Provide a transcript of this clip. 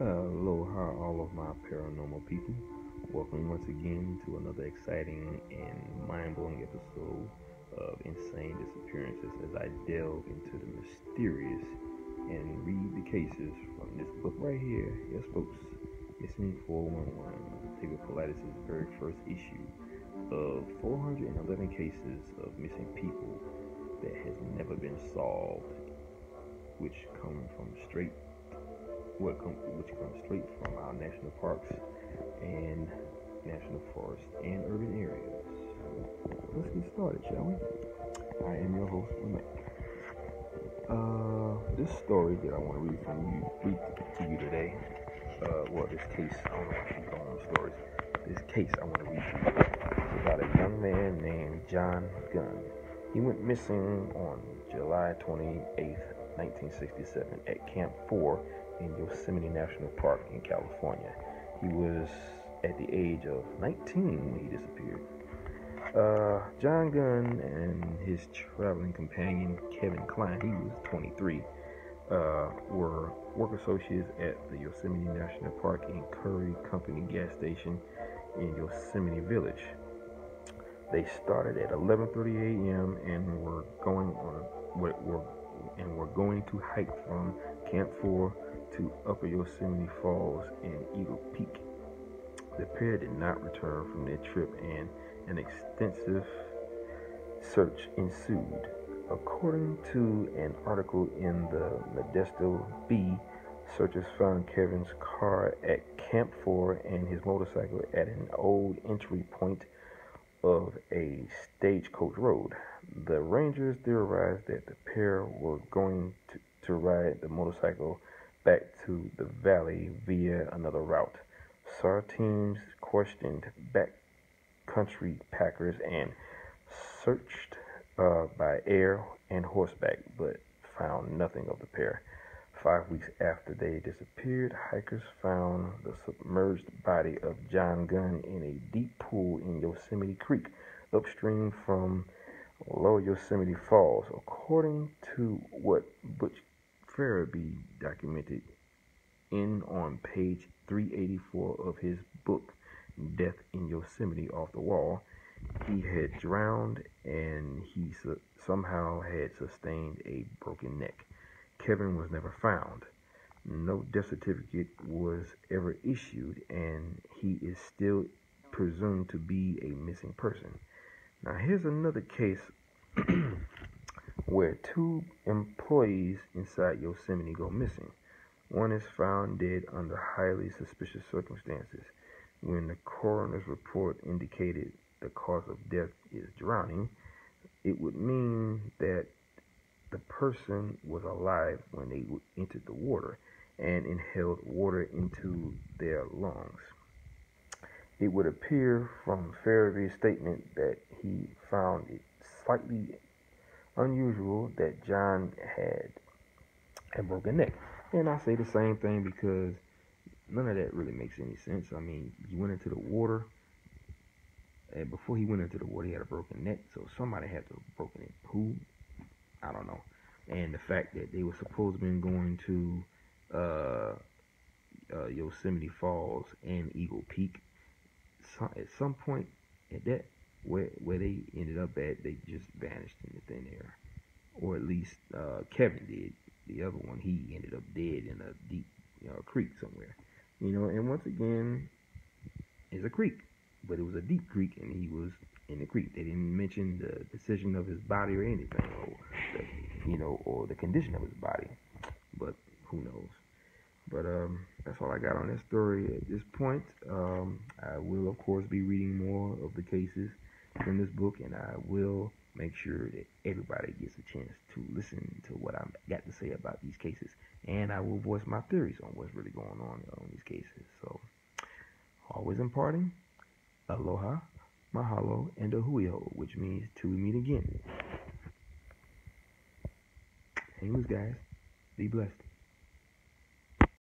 Aloha, all of my paranormal people. Welcome once again to another exciting and mind-blowing episode of Insane Disappearances as I delve into the mysterious and read the cases from this book right here. Yes, folks, Missing 411, David Paulides' very first issue of 411 cases of missing people that has never been solved, which come straight from our national parks and national forests and urban areas. Let's get started, shall we? I am your host, Lamont. This story that I want to read to you today, this case, I don't know why I keep calling them stories. This case I want to read to you is about a young man named John Gunn. He went missing on July 28th, 1967 at Camp 4 in Yosemite National Park in California. He was at the age of 19 when he disappeared. John Gunn and his traveling companion Kevin Klein, he was 23, were work associates at the Yosemite National Park and Curry Company gas station in Yosemite Village. They started at 11:30 a.m. and were going to hike from Camp 4 to Upper Yosemite Falls and Eagle Peak. The pair did not return from their trip, and an extensive search ensued. According to an article in the Modesto Bee, searchers found Kevin's car at Camp 4 and his motorcycle at an old entry point of a stagecoach road. The rangers theorized that the pair were going to ride the motorcycle back to the valley via another route. SAR teams questioned backcountry packers and searched by air and horseback, but found nothing of the pair. 5 weeks after they disappeared, hikers found the submerged body of John Gunn in a deep pool in Yosemite Creek, upstream from Lower Yosemite Falls. According to what Butch Farabee documented on page 384 of his book, Death in Yosemite Off the Wall, he had drowned and he somehow had sustained a broken neck. Kevin was never found. No death certificate was ever issued, and he is still presumed to be a missing person. Now, here's another case where two employees inside Yosemite go missing. One is found dead under highly suspicious circumstances. When the coroner's report indicated the cause of death is drowning, it would mean that the person was alive when they entered the water and inhaled water into their lungs. It would appear from Farabee's statement that he found it slightly unusual that John had a broken neck. And I say the same thing because none of that really makes any sense. I mean, he went into the water, and before he went into the water, he had a broken neck, so somebody had to have broken it. Who? I don't know. And the fact that they were supposed to be going to Yosemite Falls and Eagle Peak, at some point at that where they ended up at, they just vanished in the thin air, or at least Kevin did. The other one, he ended up dead in a deep creek somewhere. And once again, it's a creek, but it was a deep creek, and he was in the creek. They didn't mention the decision of his body or anything, or the condition of his body. But who knows? But that's all I got on that story at this point. I will, of course, be reading more of the cases from this book, and I will make sure that everybody gets a chance to listen to what I've got to say about these cases, and I will voice my theories on what's really going on these cases. So, always imparting, aloha, mahalo, and ahuiho, which means till we meet again. Hang loose, guys. Be blessed.